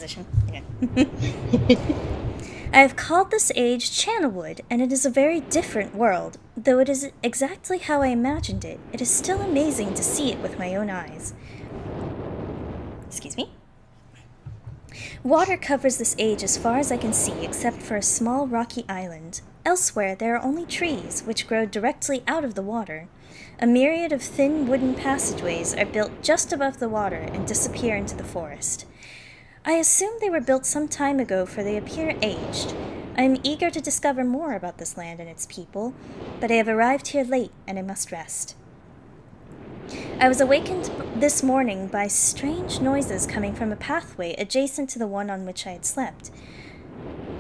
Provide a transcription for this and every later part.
position. Okay. I have called this age Channelwood, and it is a very different world. Though it is exactly how I imagined it, it is still amazing to see it with my own eyes. Excuse me? Water covers this age as far as I can see, except for a small rocky island. Elsewhere, there are only trees, which grow directly out of the water. A myriad of thin wooden passageways are built just above the water and disappear into the forest. I assume they were built some time ago, for they appear aged. I am eager to discover more about this land and its people, but I have arrived here late and I must rest. I was awakened this morning by strange noises coming from a pathway adjacent to the one on which I had slept.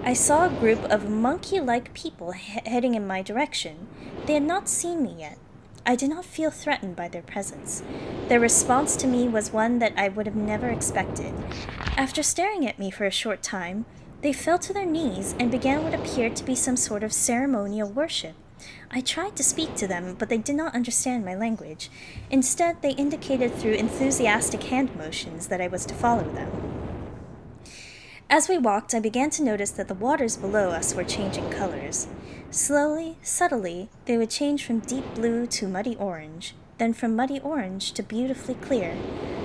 I saw a group of monkey-like people heading in my direction. They had not seen me yet. I did not feel threatened by their presence. Their response to me was one that I would have never expected. After staring at me for a short time, they fell to their knees and began what appeared to be some sort of ceremonial worship. I tried to speak to them, but they did not understand my language. Instead, they indicated through enthusiastic hand motions that I was to follow them. As we walked, I began to notice that the waters below us were changing colors. Slowly, subtly, they would change from deep blue to muddy orange, then from muddy orange to beautifully clear.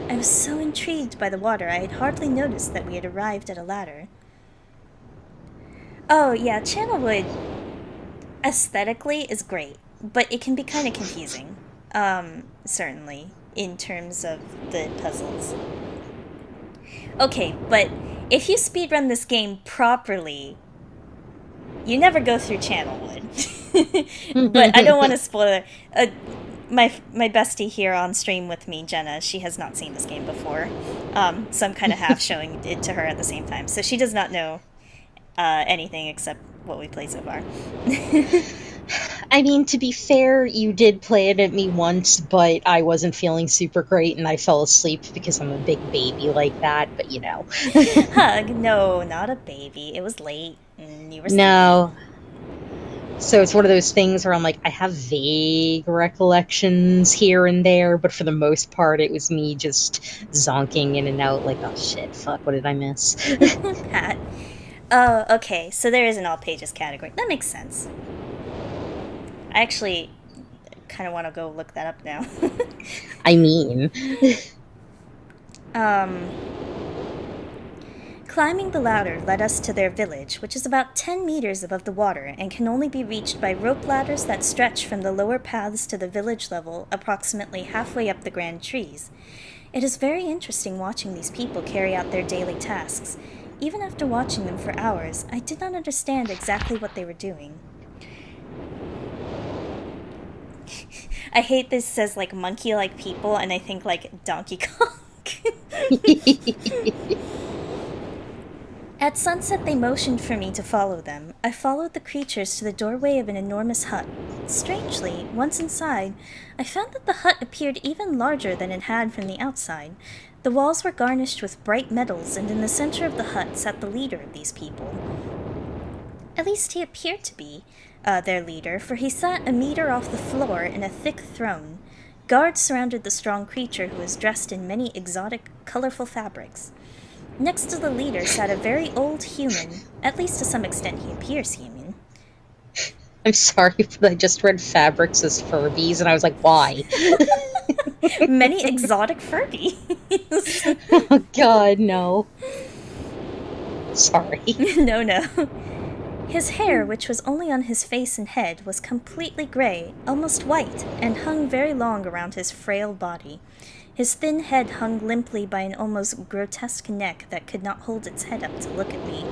I was so intrigued by the water I had hardly noticed that we had arrived at a ladder. Oh yeah, Channelwood aesthetically is great, but it can be kind of confusing, certainly, in terms of the puzzles. Okay, but if you speedrun this game properly, you never go through Channelwood. But I don't want to spoil it. My bestie here on stream with me, Jenna, she has not seen this game before, so I'm kind of half showing it to her at the same time. So she does not know anything except what we played so far. I mean, to be fair, you did play it at me once, but I wasn't feeling super great and I fell asleep because I'm a big baby like that, but you know. Hug, no, not a baby. It was late and you were sleepy. No. So it's one of those things where I'm like, I have vague recollections here and there, but for the most part, it was me just zonking in and out like, oh shit, fuck, what did I miss? Pat. Oh, okay, so there is an all pages category. That makes sense. I actually kind of want to go look that up now. I mean, Climbing the ladder led us to their village, which is about 10 meters above the water and can only be reached by rope ladders that stretch from the lower paths to the village level approximately halfway up the grand trees. It is very interesting watching these people carry out their daily tasks. Even after watching them for hours, I did not understand exactly what they were doing. I hate this says like monkey-like people, and I think like Donkey Kong. At sunset, they motioned for me to follow them. I followed the creatures to the doorway of an enormous hut. Strangely, once inside, I found that the hut appeared even larger than it had from the outside. The walls were garnished with bright metals, and in the center of the hut sat the leader of these people. At least he appeared to be their leader, for he sat a meter off the floor in a thick throne. Guards surrounded the strong creature, who was dressed in many exotic, colorful fabrics. Next to the leader sat a very old human. At least to some extent he appears human. I'm sorry, but I just read fabrics as Furbies, and I was like, why? Many exotic Furbies. Oh god, no. Sorry. No. His hair, which was only on his face and head, was completely gray, almost white, and hung very long around his frail body. His thin head hung limply by an almost grotesque neck that could not hold its head up to look at me.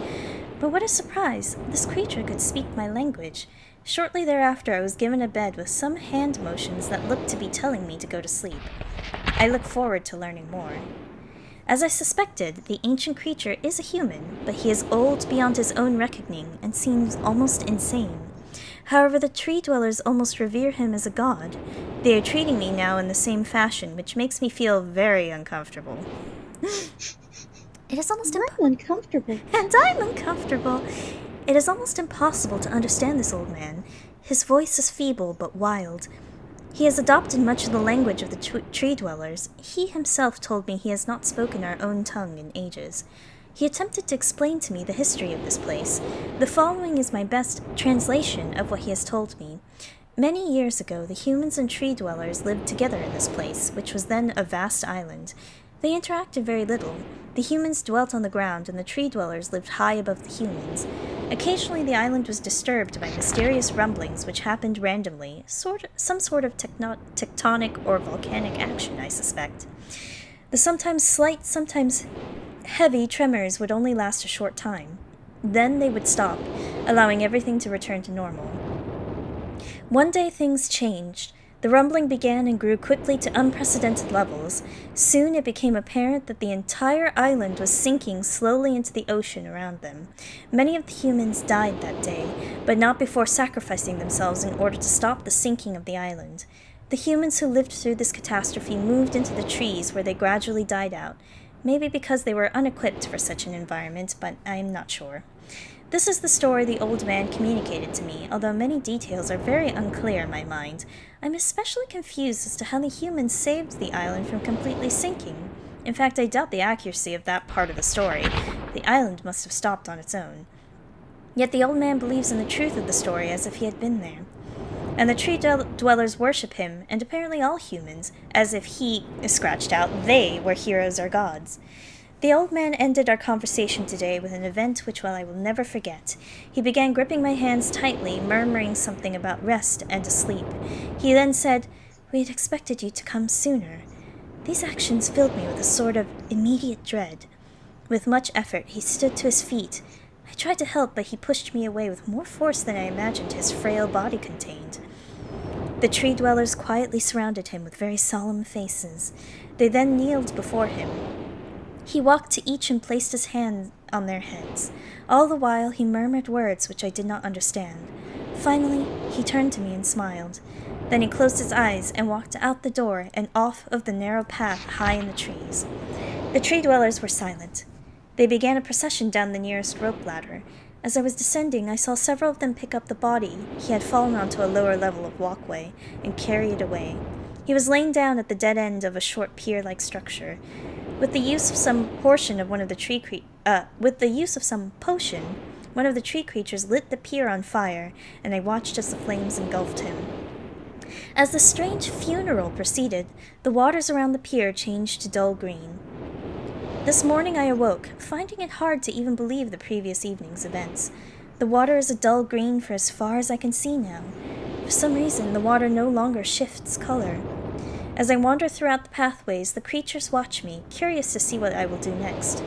But what a surprise! This creature could speak my language. Shortly thereafter I was given a bed with some hand motions that looked to be telling me to go to sleep. I look forward to learning more. As I suspected, the ancient creature is a human, but he is old beyond his own reckoning and seems almost insane. However, the tree dwellers almost revere him as a god. They are treating me now in the same fashion, which makes me feel very uncomfortable. It is almost uncomfortable. And I'm uncomfortable. It is almost impossible to understand this old man. His voice is feeble but wild. He has adopted much of the language of the tree dwellers. He himself told me he has not spoken our own tongue in ages. He attempted to explain to me the history of this place. The following is my best translation of what he has told me. Many years ago, the humans and tree dwellers lived together in this place, which was then a vast island. They interacted very little. The humans dwelt on the ground, and the tree dwellers lived high above the humans. Occasionally, the island was disturbed by mysterious rumblings which happened randomly, some sort of tectonic or volcanic action, I suspect. The sometimes slight, sometimes heavy tremors would only last a short time. Then they would stop, allowing everything to return to normal. One day things changed. The rumbling began and grew quickly to unprecedented levels. Soon it became apparent that the entire island was sinking slowly into the ocean around them. Many of the humans died that day, but not before sacrificing themselves in order to stop the sinking of the island. The humans who lived through this catastrophe moved into the trees where they gradually died out. Maybe because they were unequipped for such an environment, but I am not sure. This is the story the old man communicated to me, although many details are very unclear in my mind. I'm especially confused as to how the humans saved the island from completely sinking. In fact, I doubt the accuracy of that part of the story. The island must have stopped on its own. Yet the old man believes in the truth of the story as if he had been there. And the tree dwellers worship him, and apparently all humans, as if he, scratched out, they were heroes or gods. The old man ended our conversation today with an event which I will never forget. He began gripping my hands tightly, murmuring something about rest and asleep. He then said, "We had expected you to come sooner." These actions filled me with a sort of immediate dread. With much effort, he stood to his feet. I tried to help, but he pushed me away with more force than I imagined his frail body contained. The tree dwellers quietly surrounded him with very solemn faces. They then kneeled before him. He walked to each and placed his hand on their heads. All the while he murmured words which I did not understand. Finally, he turned to me and smiled. Then he closed his eyes and walked out the door and off of the narrow path high in the trees. The tree dwellers were silent. They began a procession down the nearest rope ladder. As I was descending, I saw several of them pick up the body he had fallen onto a lower level of walkway and carry it away. He was laying down at the dead end of a short pier-like structure. With the use of some potion, one of the tree creatures lit the pier on fire, and I watched as the flames engulfed him. As the strange funeral proceeded, the waters around the pier changed to dull green. This morning I awoke, finding it hard to even believe the previous evening's events. The water is a dull green for as far as I can see now. For some reason, the water no longer shifts color. As I wander throughout the pathways, the creatures watch me, curious to see what I will do next.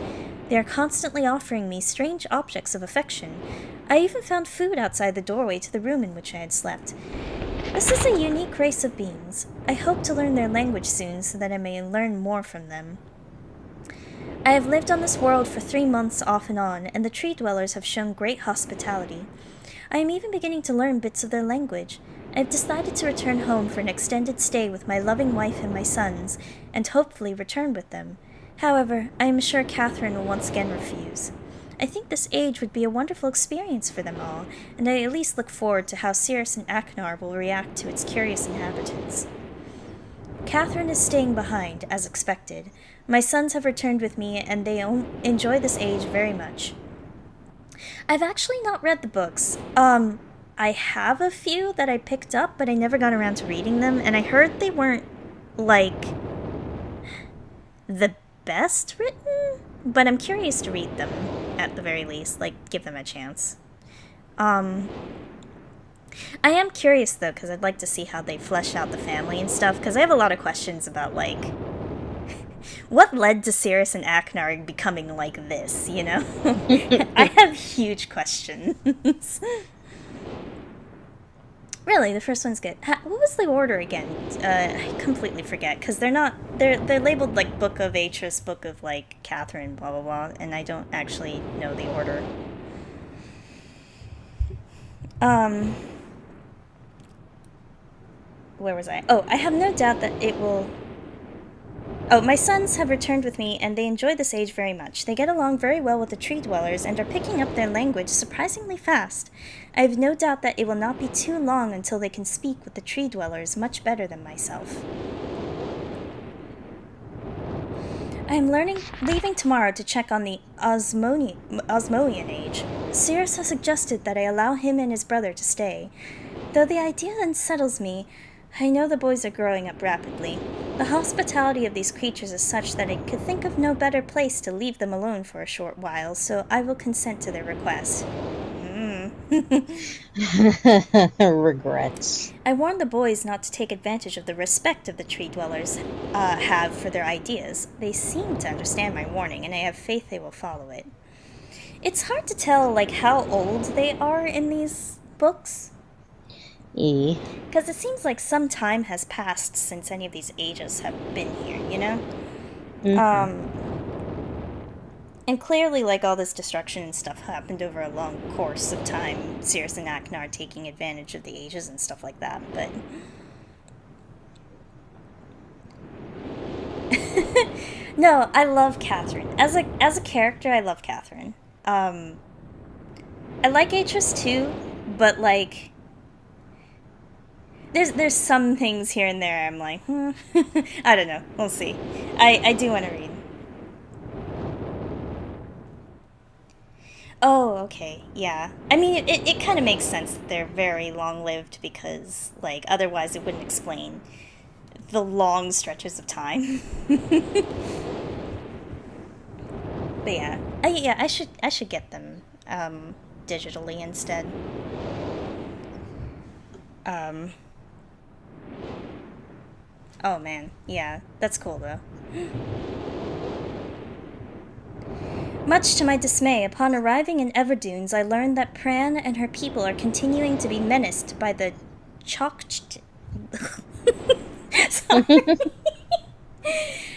They are constantly offering me strange objects of affection. I even found food outside the doorway to the room in which I had slept. This is a unique race of beings. I hope to learn their language soon so that I may learn more from them. I have lived on this world for 3 months off and on, and the tree dwellers have shown great hospitality. I am even beginning to learn bits of their language. I have decided to return home for an extended stay with my loving wife and my sons, and hopefully return with them. However, I am sure Catherine will once again refuse. I think this age would be a wonderful experience for them all, and I at least look forward to how Cirrus and Aknar will react to its curious inhabitants. Catherine is staying behind, as expected. My sons have returned with me, and they enjoy this age very much. I've actually not read the books. I have a few that I picked up, but I never got around to reading them, and I heard they weren't, the best written? But I'm curious to read them, at the very least, give them a chance. I am curious, though, because I'd like to see how they flesh out the family and stuff, because I have a lot of questions about, what led to Cirrus and Aknar becoming like this, you know? I have huge questions. Really, the first one's good. What was the order again? I completely forget, because they're labeled, Book of Atris, Book of, Catherine, blah, blah, blah, and I don't actually know the order. Where was I? Oh, I have no doubt that it will... Oh, my sons have returned with me, and they enjoy this age very much. They get along very well with the tree dwellers, and are picking up their language surprisingly fast. I have no doubt that it will not be too long until they can speak with the tree dwellers much better than myself. I am leaving tomorrow to check on the Osmoian age. Sirius has suggested that I allow him and his brother to stay. Though the idea unsettles me, I know the boys are growing up rapidly. The hospitality of these creatures is such that I could think of no better place to leave them alone for a short while, so I will consent to their request. Regrets. I warned the boys not to take advantage of the respect of the tree dwellers have for their ideas. They seem to understand my warning, and I have faith they will follow it. It's hard to tell, like, how old they are in these books, E. because it seems like some time has passed since any of these ages have been here, you know? And clearly, like, all this destruction and stuff happened over a long course of time. Sirius and Aknar taking advantage of the ages and stuff like that, but... No, I love Catherine. As a character, I love Catherine. I like Atris too, but, like... There's some things here and there I'm like, I don't know. We'll see. I do want to read. Oh, okay, yeah. I mean, it kind of makes sense that they're very long-lived because, like, otherwise it wouldn't explain the long stretches of time. But yeah, I should get them digitally instead. Oh man, yeah, that's cool though. Much to my dismay, upon arriving in Everdunes, I learned that Pran and her people are continuing to be menaced by the Chokcht...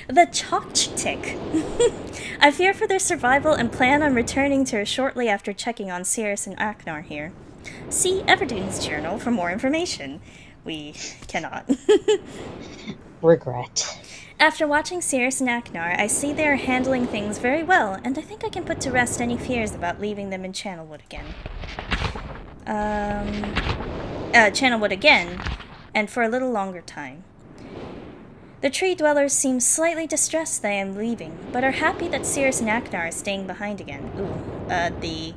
the Chokchtik. I fear for their survival and plan on returning to her shortly after checking on Sirius and Aknar here. See Everdunes Journal for more information. We cannot. Regret. After watching Sirius and Aknar, I see they are handling things very well, and I think I can put to rest any fears about leaving them in Channelwood again. Channelwood again, and for a little longer time. The tree dwellers seem slightly distressed that I am leaving, but are happy that Sirius and Aknar are staying behind again. The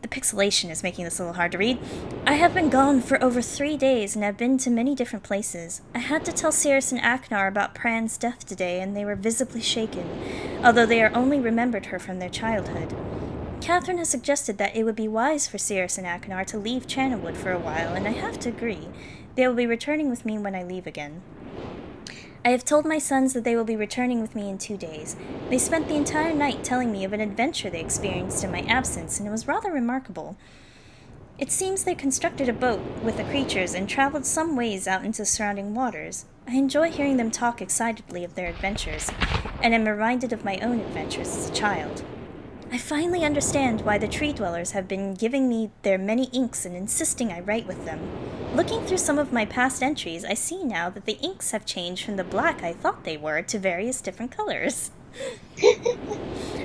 pixelation is making this a little hard to read. I have been gone for over 3 days and have been to many different places. I had to tell Sirius and Aknar about Pran's death today, and they were visibly shaken, although they are only remembered her from their childhood. Catherine has suggested that it would be wise for Sirius and Aknar to leave Channelwood for a while, and I have to agree. They will be returning with me when I leave again. I have told my sons that they will be returning with me in 2 days. They spent the entire night telling me of an adventure they experienced in my absence, and it was rather remarkable. It seems they constructed a boat with the creatures and traveled some ways out into surrounding waters. I enjoy hearing them talk excitedly of their adventures, and am reminded of my own adventures as a child. I finally understand why the tree dwellers have been giving me their many inks and insisting I write with them. Looking through some of my past entries, I see now that the inks have changed from the black I thought they were to various different colors.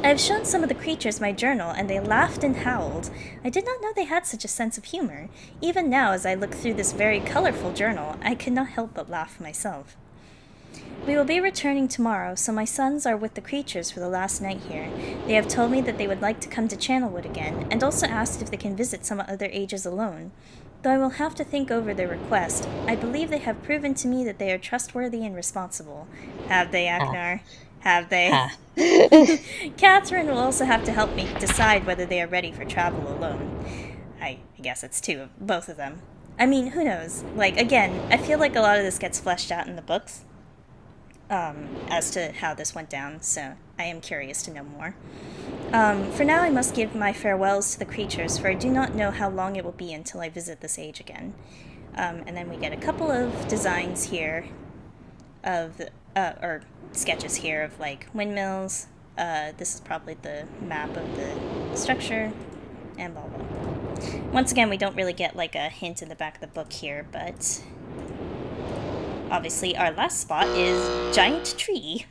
I have shown some of the creatures my journal, and they laughed and howled. I did not know they had such a sense of humor. Even now, as I look through this very colorful journal, I could not help but laugh myself. We will be returning tomorrow, so my sons are with the creatures for the last night here. They have told me that they would like to come to Channelwood again, and also asked if they can visit some other ages alone. Though I will have to think over their request, I believe they have proven to me that they are trustworthy and responsible. Have they, Aknar? Have they? Catherine will also have to help me decide whether they are ready for travel alone. I guess it's both of them. I mean, who knows? Like, again, I feel like a lot of this gets fleshed out in the books. As to how this went down, so I am curious to know more. For now, I must give my farewells to the creatures, for I do not know how long it will be until I visit this age again. And then we get a couple of designs here of, or sketches here of, like, windmills. This is probably the map of the structure, and blah, blah. Once again, we don't really get, like, a hint in the back of the book here, but... obviously, our last spot is Giant Tree.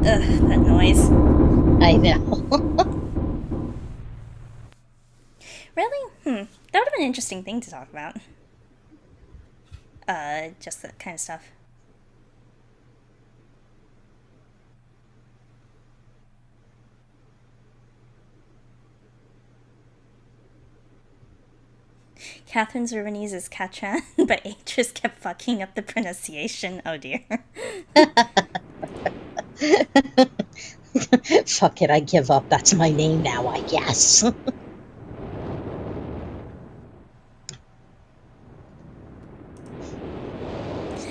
Ugh, that noise. I know. Really? That would have been an interesting thing to talk about. just that kind of stuff. Catherine Zervanese is Katran, but Atris kept fucking up the pronunciation. Oh dear. Fuck it, I give up. That's my name now, I guess.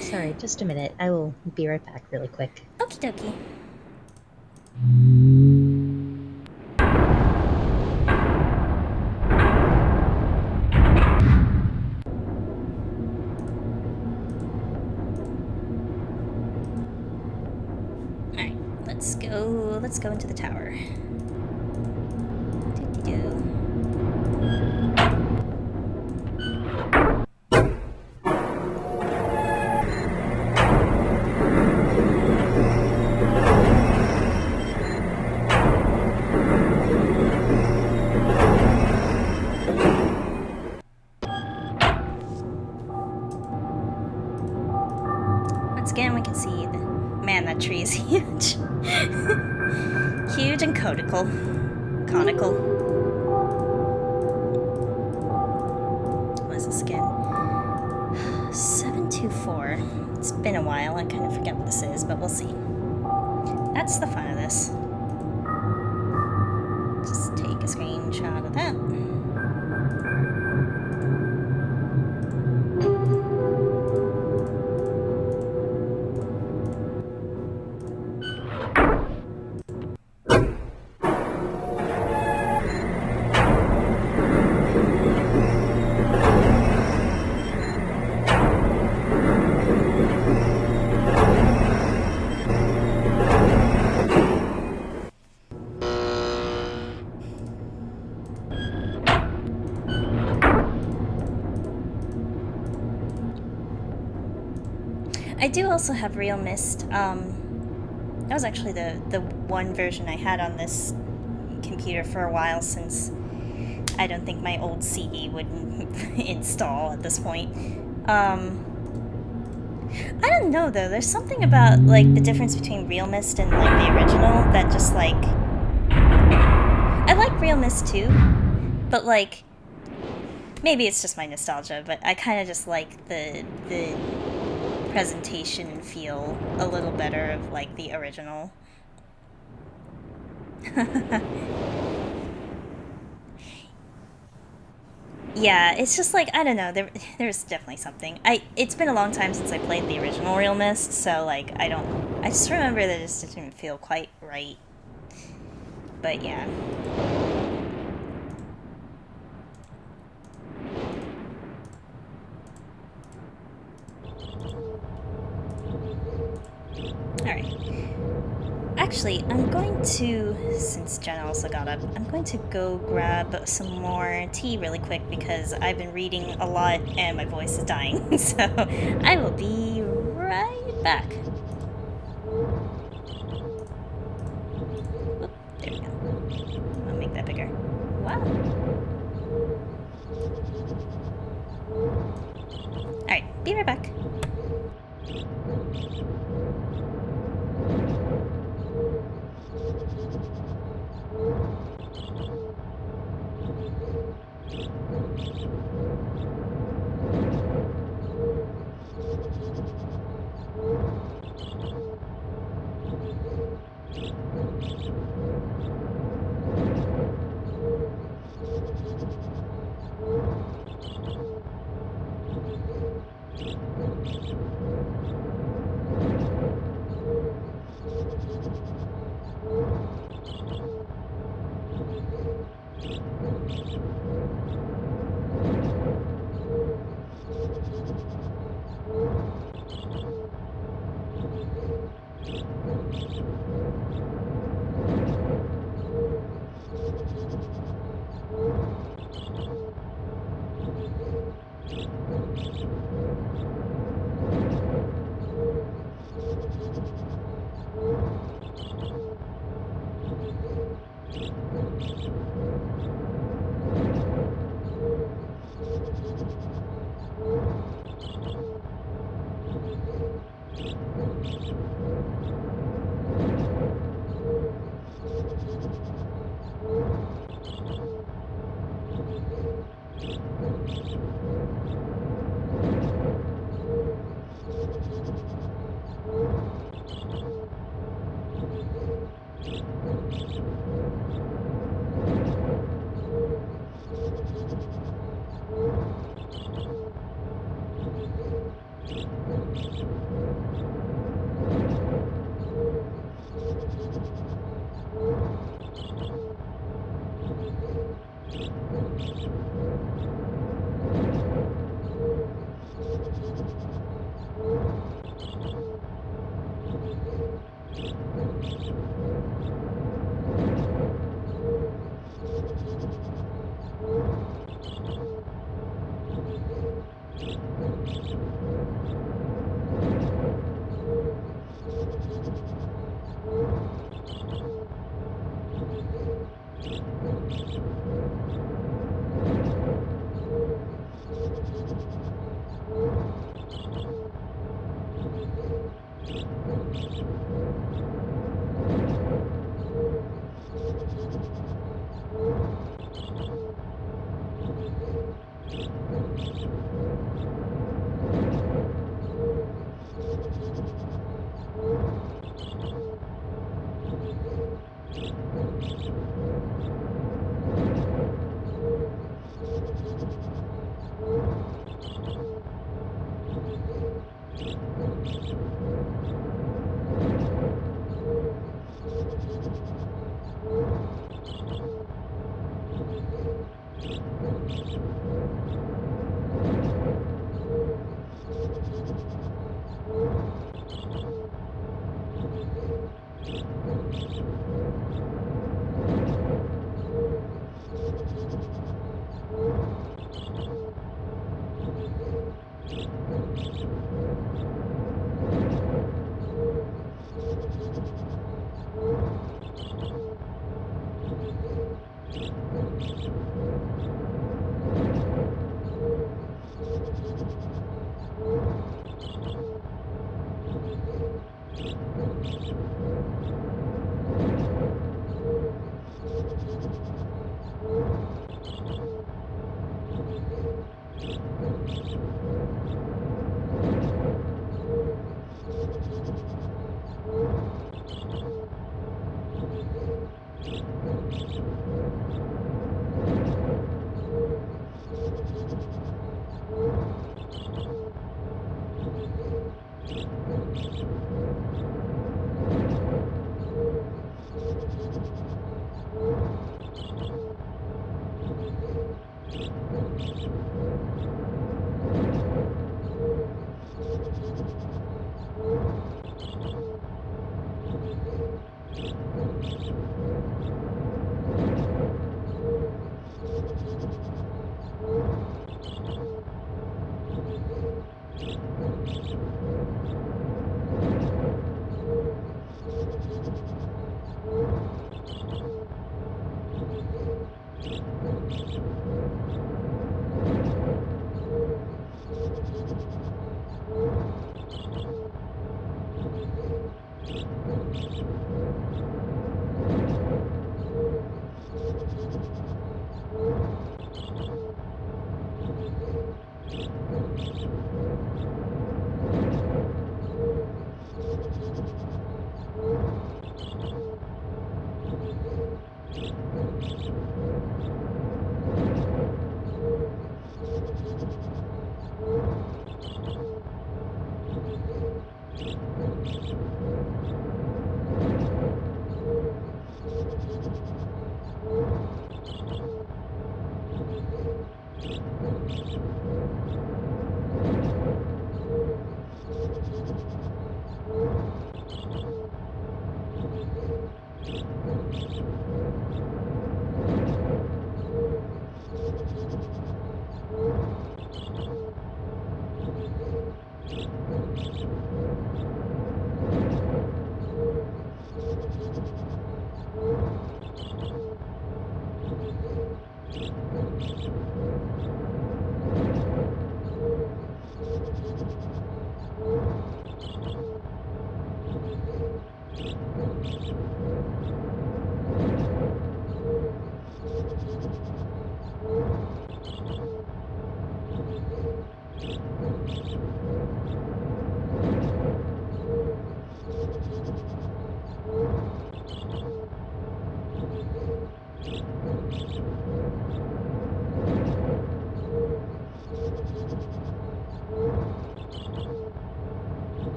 Sorry, just a minute. I will be right back really quick. Okie dokie. Alright, let's go. Let's go into the tower. Doo-doo-doo. Once again, we can see the. Man, that tree is huge. Huge and conical. Conical. What is this again? 724. It's been a while. I kind of forget what this is, but we'll see. That's the fun of this. Just take a screenshot of that. I do also have Real Myst. That was actually the one version I had on this computer for a while, since I don't think my old CD would install at this point. I don't know though. There's something about like the difference between Real Myst and like the original that just like I like Real Myst too, but like maybe it's just my nostalgia. But I kind of just like the presentation and feel a little better of like the original. Yeah, it's just like I don't know. There's definitely something. It's been a long time since I played the original Real Mist, so like I don't. I just remember that it just didn't feel quite right. But yeah. All right. Actually, I'm going to, since Jenna also got up, I'm going to go grab some more tea really quick because I've been reading a lot and my voice is dying. So I will be right back. Oop, there we go. I'll make that bigger. Wow. Alright, be right back. Thank you.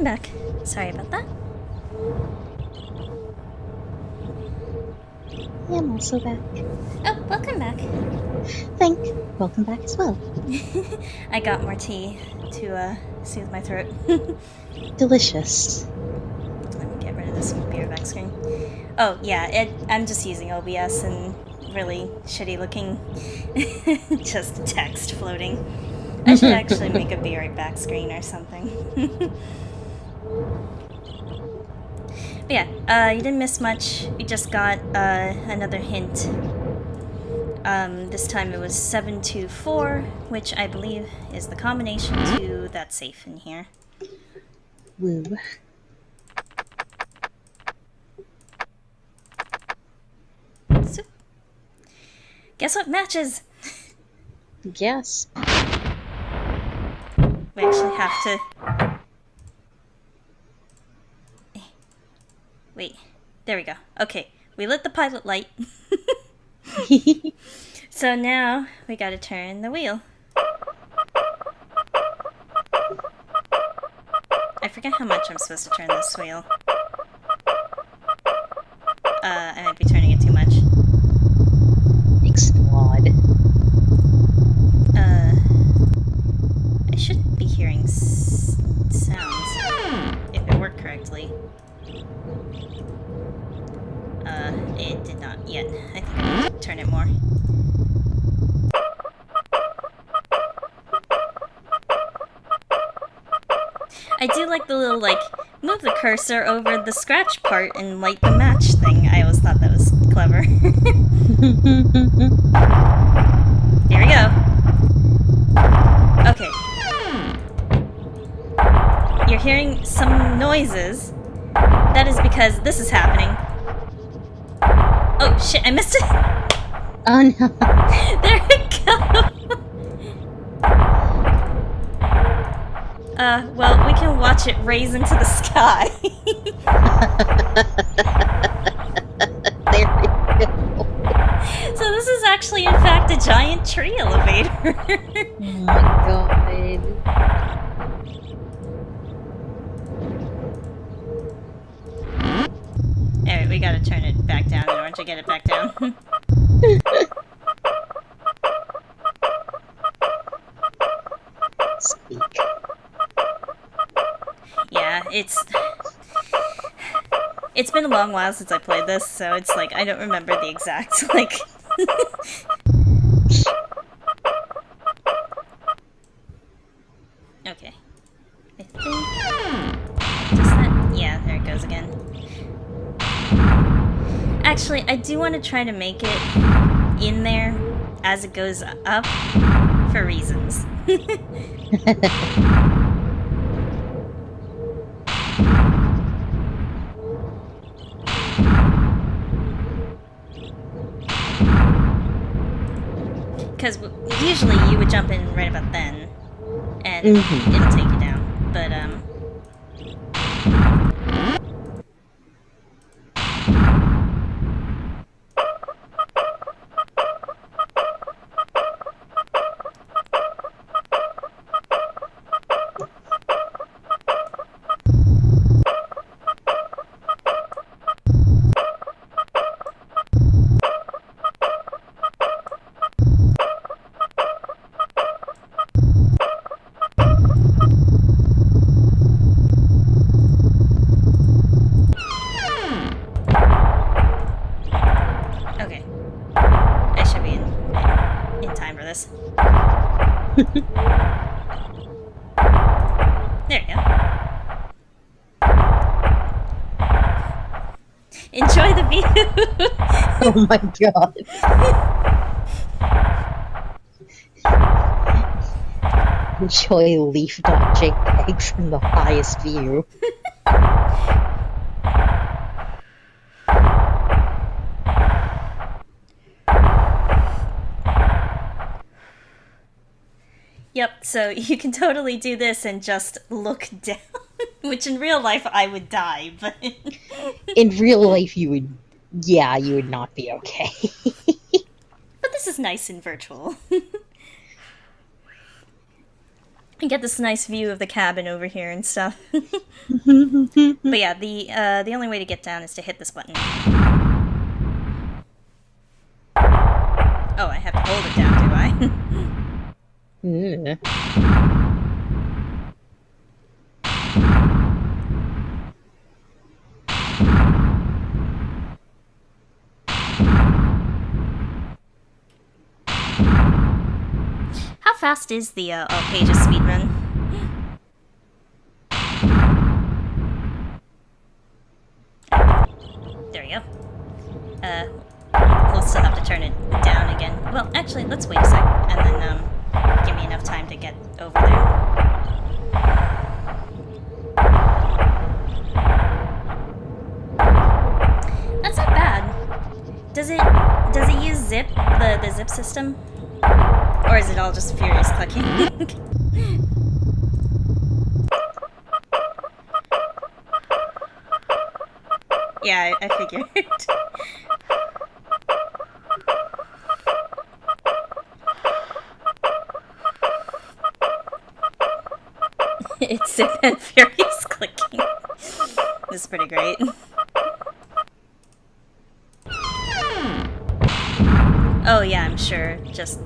I'm back. Sorry about that. Yeah, I'm also back. Oh, welcome back. Thank. Welcome back as well. I got more tea to soothe my throat. Delicious. Let me get rid of this beer back screen. Oh, yeah, I'm just using OBS and really shitty looking just text floating. I should actually make a beer back screen or something. But yeah, you didn't miss much. You just got another hint. This time it was 724, which I believe is the combination to that safe in here. Woo. So, guess what matches? Yes. We actually have to... Wait, there we go. Okay, we lit the pilot light. So now we gotta turn the wheel. I forget how much I'm supposed to turn this wheel. I might be turning it too much. Explode. I should be hearing sounds if it worked correctly. It did not yet. I think I need to turn it more. I do like the little, move the cursor over the scratch part and light the match thing. I always thought that was clever. Here we go. Okay. You're hearing some noises. That is because this is happening. Oh shit, I missed it! Oh no. There we go! Well, we can watch it raise into the sky. There we go. So this is actually, in fact, a giant tree elevator. Oh my god. Alright, we gotta turn it back down in order to get it back down. Speak. Yeah, it's been a long while since I played this, so it's like I don't remember the exact Okay. I think just that. Yeah, there it goes again. Actually, I do want to try to make it in there as it goes up for reasons. Because usually you would jump in right about then, and it'll take you down. But, okay. I should be in time for this. There we go. Enjoy the view! Oh my god. Enjoy leaf.jpg from the highest view. Yep, so you can totally do this and just look down. Which in real life I would die, but... In real life you would not be okay. But this is nice and virtual. I get this nice view of the cabin over here and stuff. But yeah, the only way to get down is to hit this button. Oh, I have to hold it down, do I? How fast is the all pages speedrun? There we go. We'll still have to turn it down again. Well, actually, let's wait a sec, and then give me enough time to get over there. That's not bad. Does it use zip, the zip system? Or is it all just furious clicking? Yeah, I figured. It's zip and furious clicking. This is pretty great. Oh yeah, I'm sure. Just...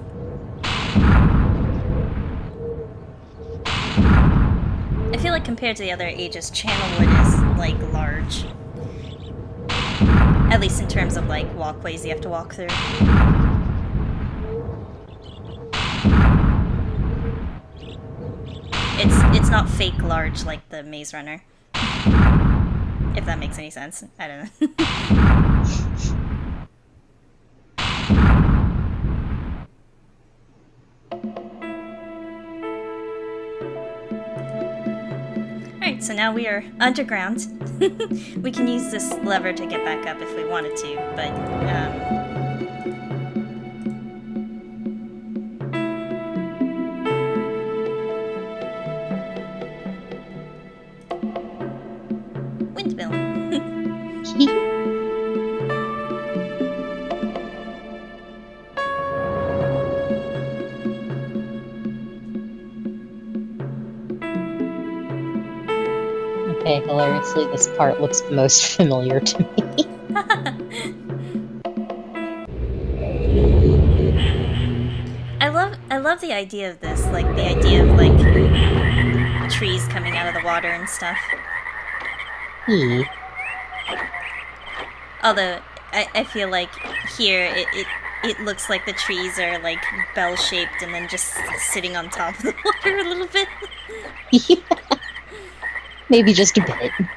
I feel like compared to the other ages, Channelwood is, like, large. At least in terms of, like, walkways you have to walk through. It's not fake large like the Maze Runner. If that makes any sense. I don't know. Alright, so now we are underground. We can use this lever to get back up if we wanted to, but, windmill. Okay, hilariously, this part looks the most familiar to me. I love the idea of this, like the idea of like trees coming out of the water and stuff. Although I feel like here it looks like the trees are like bell shaped and then just sitting on top of the water a little bit. Maybe just a bit. But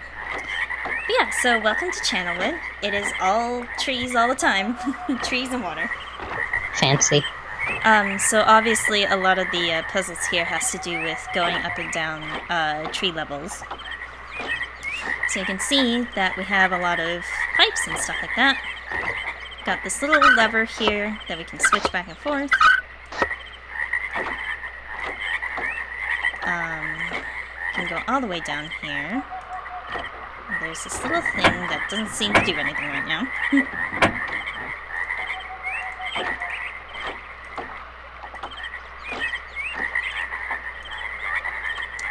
yeah, so welcome to Channelwood. It is all trees all the time. Trees and water. Fancy. So obviously a lot of the puzzles here has to do with going up and down tree levels. So you can see that we have a lot of pipes and stuff like that. Got this little lever here that we can switch back and forth. Can go all the way down here. There's this little thing that doesn't seem to do anything right now.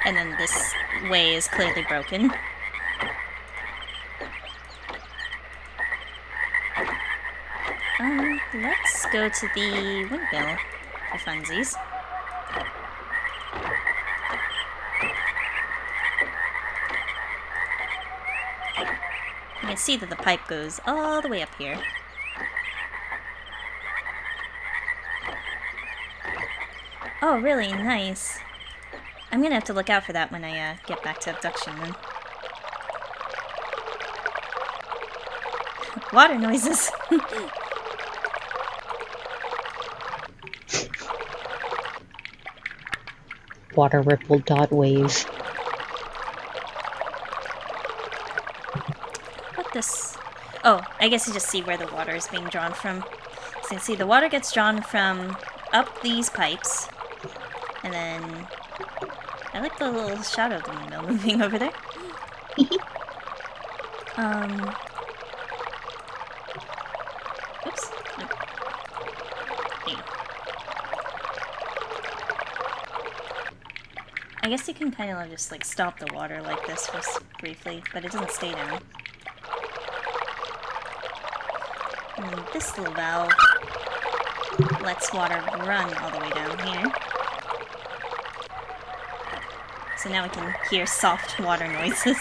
And then this way is clearly broken. Let's go to the windmill for funsies. You can see that the pipe goes all the way up here. Oh, really? Nice. I'm gonna have to look out for that when I get back to abduction then. Water noises! Water ripple dot wave. What this? Oh, I guess you just see where the water is being drawn from. So you can see the water gets drawn from up these pipes. And then... I like the little shadow of the windmill moving over there. Oops. Nope. Hey. I guess you can kind of just like stop the water like this for briefly, but it doesn't stay down. And this little valve lets water run all the way down here. So now we can hear soft water noises.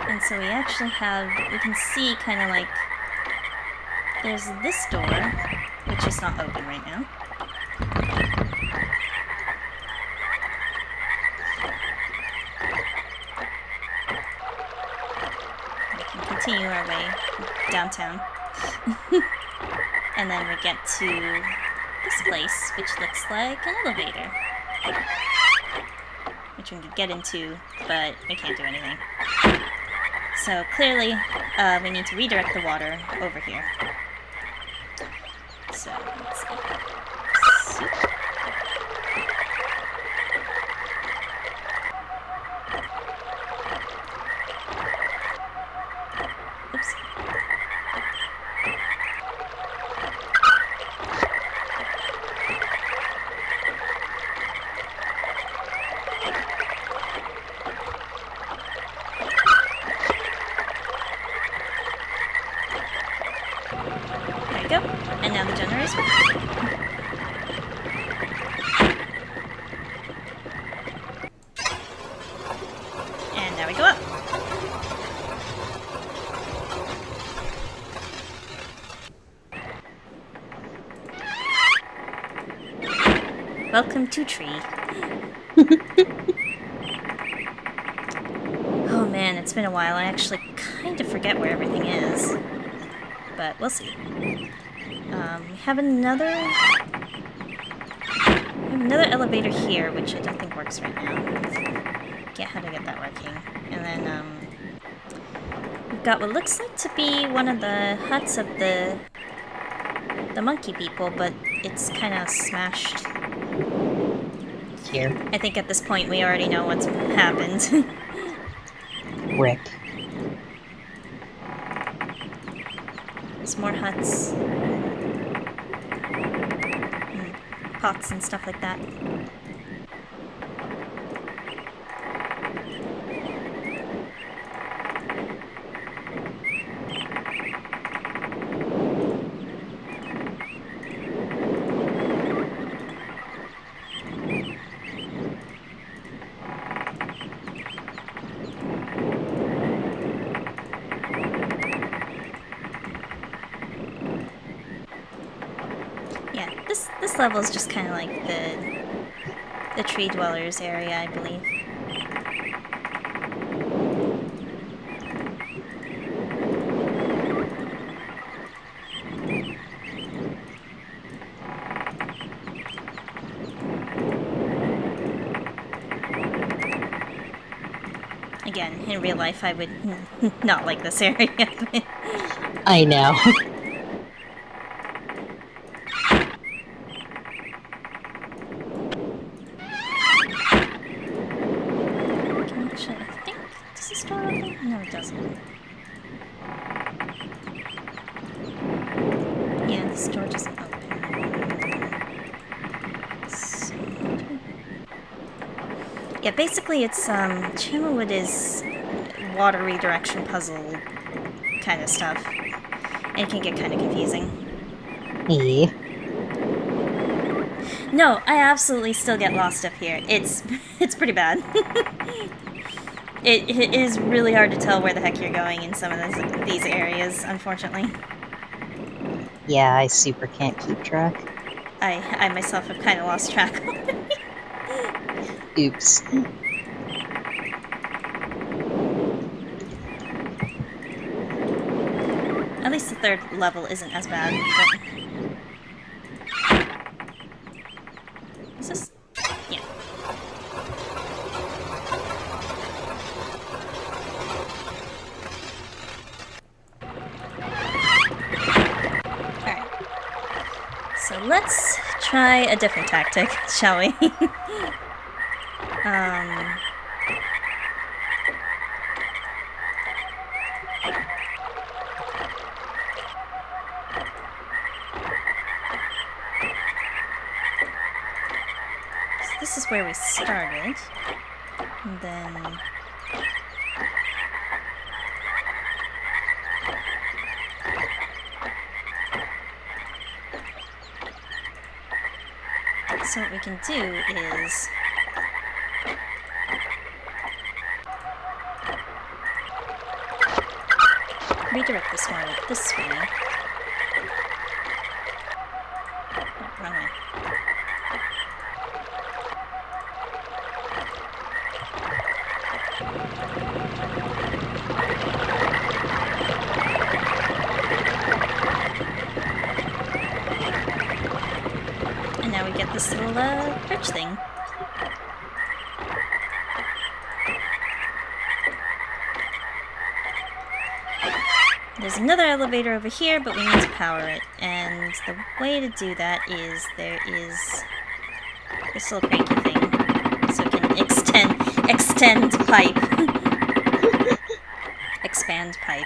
And so we actually have, we can see kind of like, there's this door, which is not open right now. We can continue our way downtown. And then we get to this place, which looks like an elevator. Which we can get into, but we can't do anything. So clearly, we need to redirect the water over here. So, let's see. Oops. There we go. And now the generator's working. And now we go up. Welcome to Tree. Oh man, it's been a while. I actually kind of forget where everything is. But we'll see. We have another elevator here, which I don't think works right now. Get how to get that working. And then we've got what looks like to be one of the huts of the monkey people, but it's kind of smashed. Here. I think at this point we already know what's happened. Rip. There's more huts. And pots and stuff like that. Yeah, this level is just kind of like the tree dwellers area, I believe. Again, in real life, I would not like this area. I know. Actually, I think, does this door open? No, it doesn't. Yeah, this door doesn't open. So, yeah, basically it's, Channelwood is water redirection puzzle kind of stuff. And it can get kind of confusing. Yeah. No, I absolutely still get lost up here. It's pretty bad. It is really hard to tell where the heck you're going in some of these areas, unfortunately. Yeah, I super can't keep track. I myself have kind of lost track already. Oops. At least the third level isn't as bad, but... Is this... Yeah. Alright. So let's try a different tactic, shall we? this is where we started. And then... So what we can do is... redirect this one this way. Oh, wrong way. And now we get this little bridge thing. There's another elevator over here, but we need to power it. And the way to do that is there is this little cranky thing. So it can extend pipe. Expand pipe.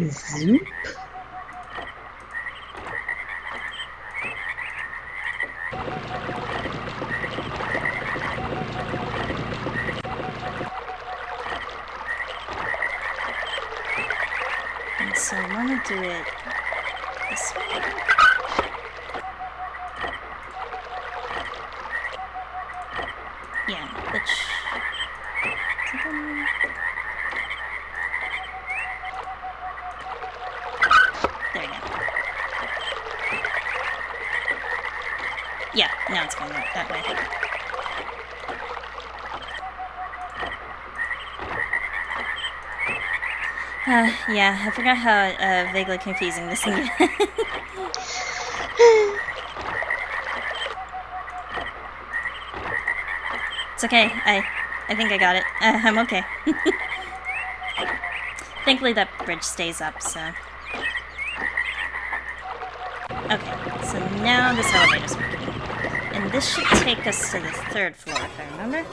Zoop. So I want to do it this way. Yeah, which... There we go. Yeah, now it's going that way. Yeah, I forgot how vaguely confusing this thing is. It's okay, I think I got it. I'm okay. Thankfully that bridge stays up, so... Okay, so now this elevator's working. And this should take us to the 3rd floor, if I remember.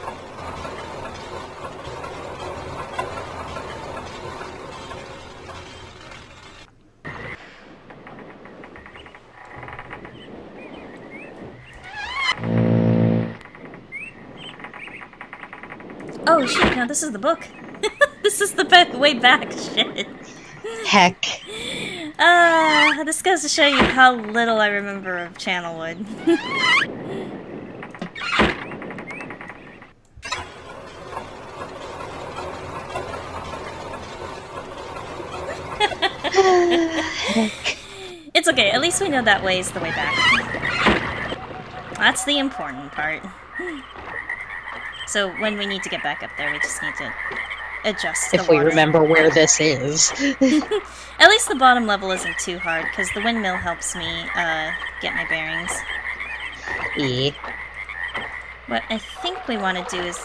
Oh shit, no, this is the book. This is the way back, shit. Heck. This goes to show you how little I remember of Channelwood. It's okay, at least we know that way is the way back. That's the important part. So when we need to get back up there, we just need to adjust the If we water. remember where this is. At least the bottom level isn't too hard, because the windmill helps me get my bearings. Yeah. What I think we want to do is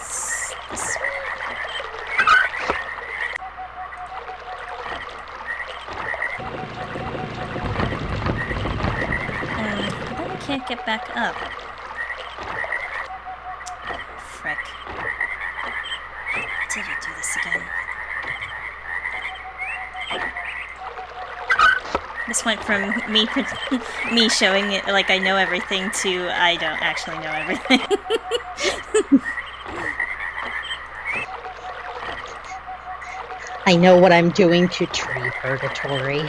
this way. Then we can't get back up. Frick. Did I do this again? This went from me showing it like I know everything to I don't actually know everything. I know what I'm doing to tree purgatory.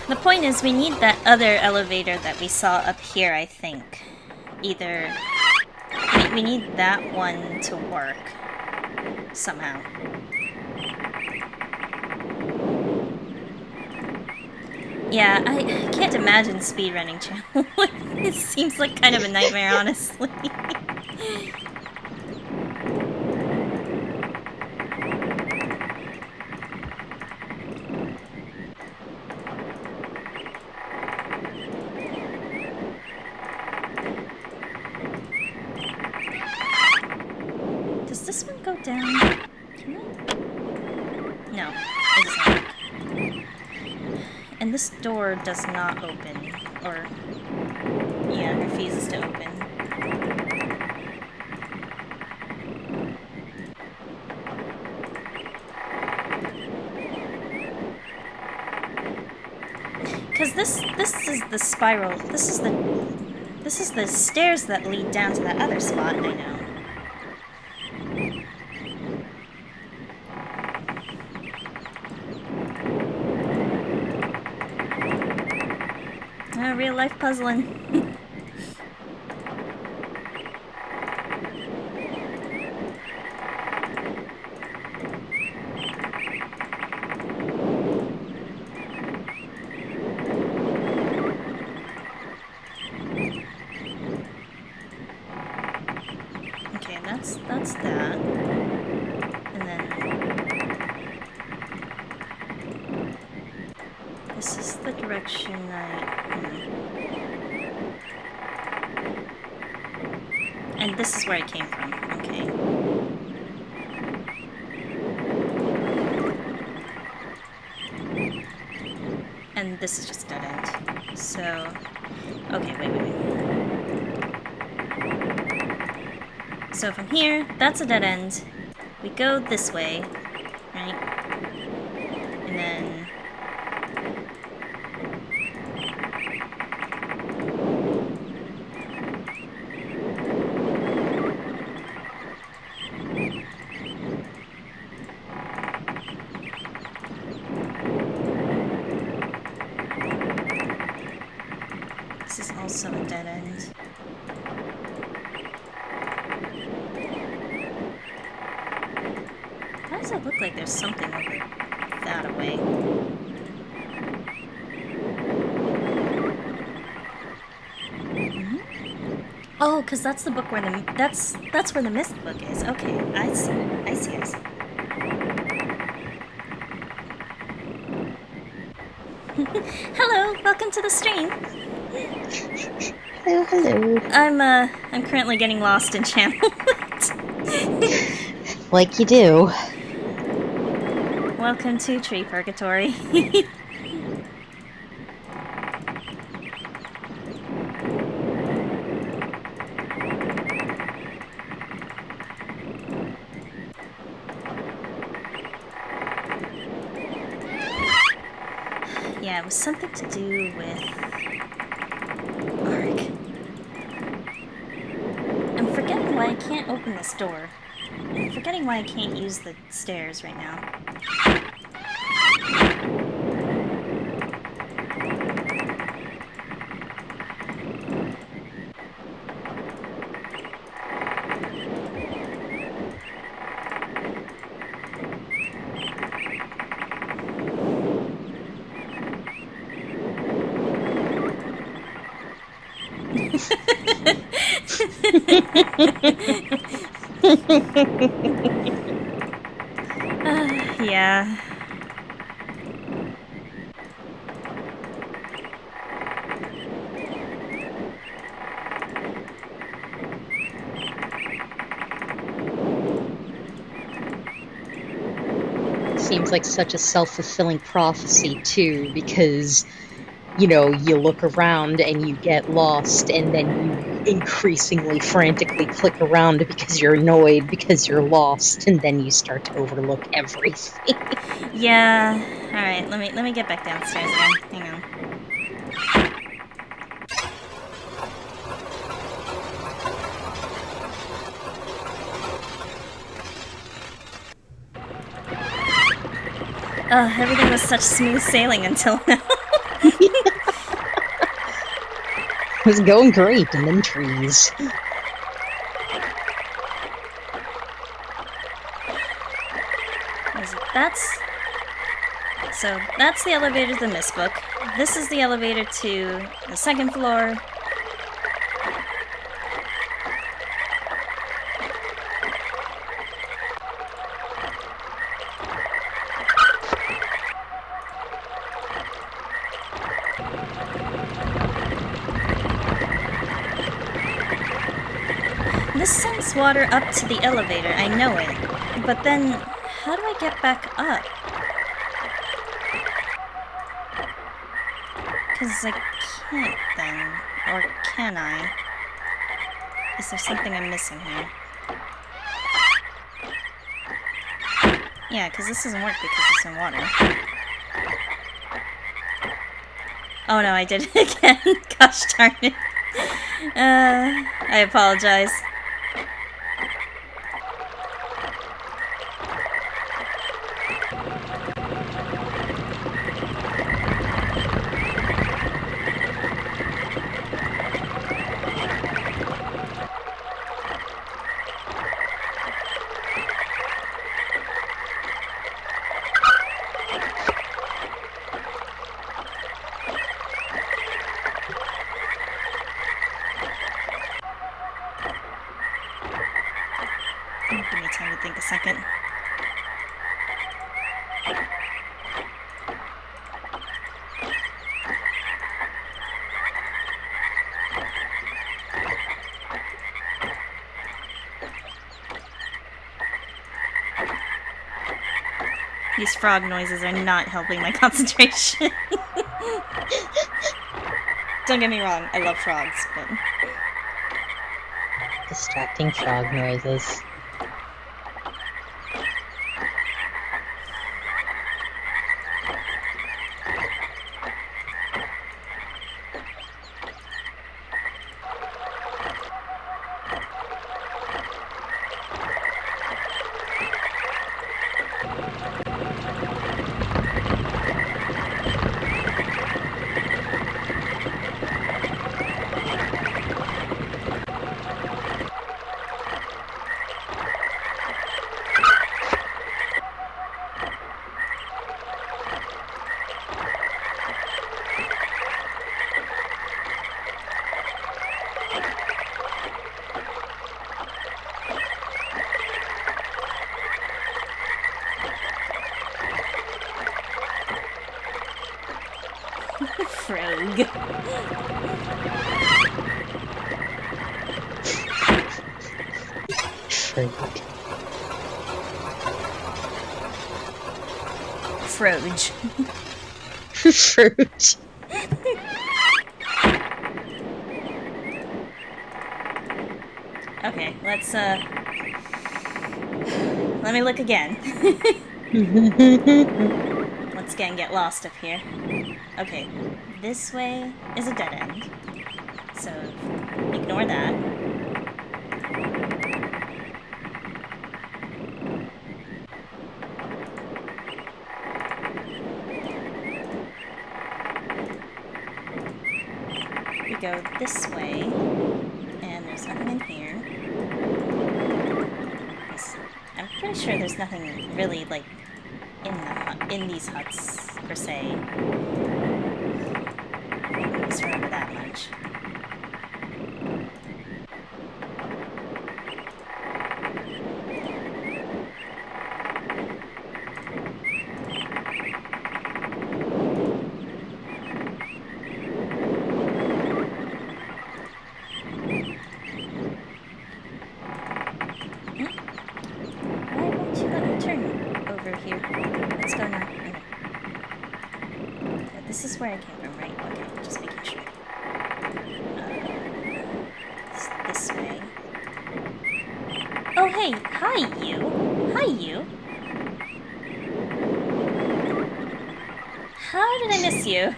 The point is, we need that other elevator that we saw up here, I think. Either... We need that one to work. Somehow. Yeah, I can't imagine speedrunning Channel. It seems like kind of a nightmare, honestly. Does this one go down? Can I? No, it does not. And And this door does not open. Or, yeah, refuses to open. Because this is the spiral. This is the stairs that lead down to that other spot, I know. Real life puzzling. Okay, that's that. And then this is the direction And this is where I came from. Okay. And this is just dead end. So, okay, wait. So from here, that's a dead end. We go this way, right? And then... this is also a dead end. Why does it look like there's something over that away? Oh, because that's the book where that's where the Myst book is. Okay, I see. Hello, welcome to the stream. Hello. I'm currently getting lost in channel. Like you do. Welcome to Tree Purgatory. Yeah, it was something to do with Ark. I'm forgetting why I can't open this door. I'm forgetting why I can't use the stairs right now. Yeah. Seems like such a self-fulfilling prophecy, too, because, you know, you look around and you get lost, and then you increasingly frantically click around because you're annoyed because you're lost, and then you start to overlook everything. Yeah. Alright, let me get back downstairs again. Hang on. Everything was such smooth sailing until now. It was going great, and then trees. That's the elevator to the Myst book. This is the elevator to the second floor. This sends water up to the elevator, I know it. But then, how do I get back up? Because I can't then. Or can I? Is there something I'm missing here? Yeah, because this doesn't work because it's in water. Oh no, I did it again. Gosh darn it. I apologize. Give me time to think a second. These frog noises are not helping my concentration. Don't get me wrong, I love frogs, but... Distracting frog noises. Frog. Fruit. Froge. Fruit. Okay, let's, let me look again. Let's again get lost up here. Okay, this way is a dead end. So, ignore that. We go this way, and there's nothing in here. I'm pretty sure there's nothing really, like, in these huts, per se. I just remember that much. Why won't you let me turn over here? What's going on? Okay. Yeah, this is where I came from, right? Okay, just making sure. It's this way. Oh, hey! Hi, you! Hi, you! How did I miss you?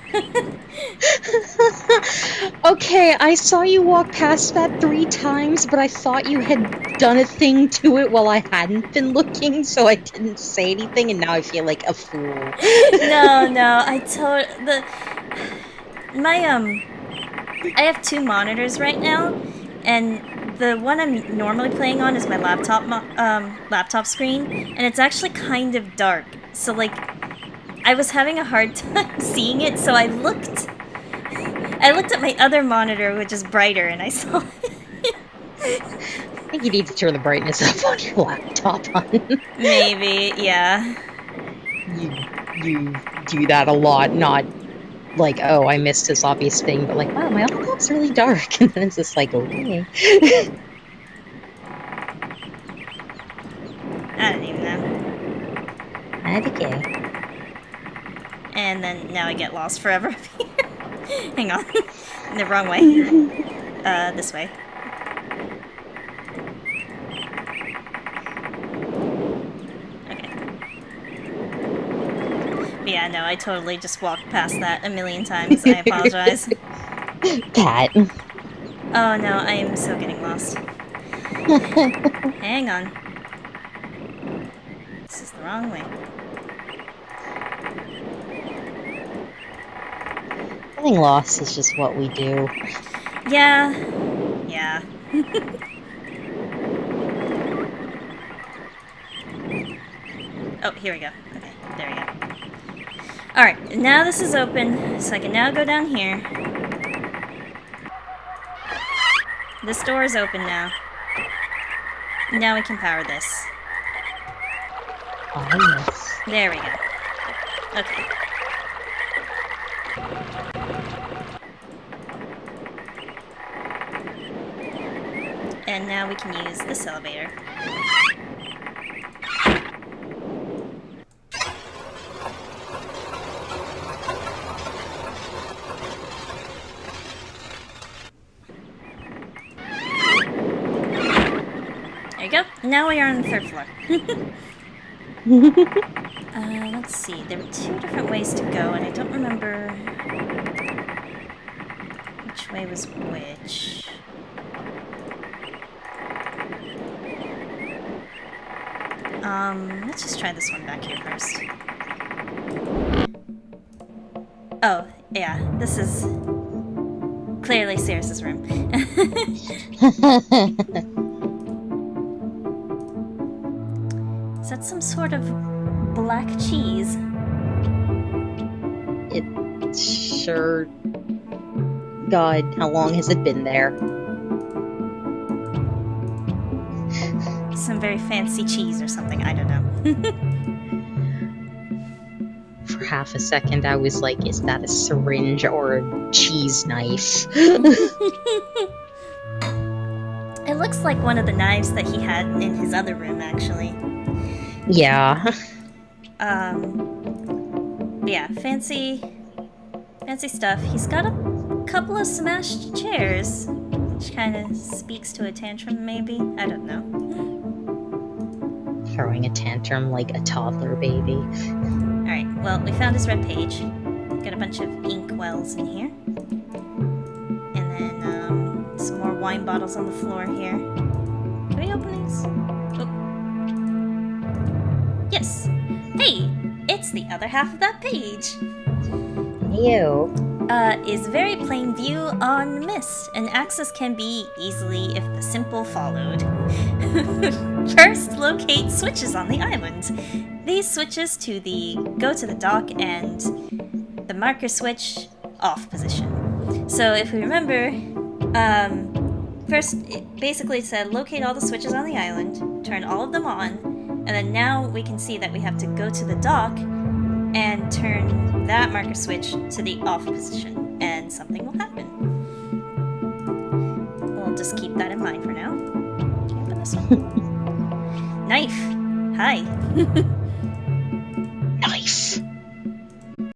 Okay, I saw you walk past that 3 times, but I thought you had done a thing to it while I hadn't been looking, so I didn't say anything, and now I feel like a fool. No, I have 2 monitors right now, and the one I'm normally playing on is my laptop screen, and it's actually kind of dark. So, like, I was having a hard time seeing it, so I looked at my other monitor, which is brighter, and I saw it. I think you need to turn the brightness up on your laptop, hon. Maybe, yeah. You do that a lot, not like, oh, I missed this obvious thing, but like, wow, my laptop's really dark, and then it's just like, okay. I don't even know. Okay. And then now I get lost forever up here. Hang on. The wrong way. This way. Okay. But yeah, no, I totally just walked past that a million times. I apologize. Pat. Oh no, I am so getting lost. Hang on. This is the wrong way. Getting lost is just what we do. Yeah. Yeah. Oh, here we go. Okay, there we go. Alright, now this is open, so I can now go down here. This door is open now. Now we can power this. Oh, yes. There we go. Okay. And now we can use this elevator. There you go. Now we are on the 3rd floor. Let's see. There were 2 different ways to go, and I don't remember which way was which. Let's just try this one back here first. Oh, yeah, this is clearly Cirrus's room. Is that some sort of black cheese? It sure... God, how long has it been there? Some very fancy cheese or something, I don't know. For half a second, I was like, is that a syringe or a cheese knife? It looks like one of the knives that he had in his other room, actually. Yeah. Yeah, fancy stuff. He's got a couple of smashed chairs, which kind of speaks to a tantrum, maybe? I don't know. Throwing a tantrum like a toddler baby. Alright, well, we found his red page. Got a bunch of ink wells in here. And then, some more wine bottles on the floor here. Can we open these? Oh. Yes! Hey! It's the other half of that page! Ew. Is very plain view on Myst, and access can be easily if the simple followed. First, locate switches on the island. These switches go to the dock and the marker switch off position. So if we remember, first it basically said locate all the switches on the island, turn all of them on, and then now we can see that we have to go to the dock and turn that marker switch to the off position, and something will happen. We'll just keep that in mind for now. Can you open this one? Knife! Hi!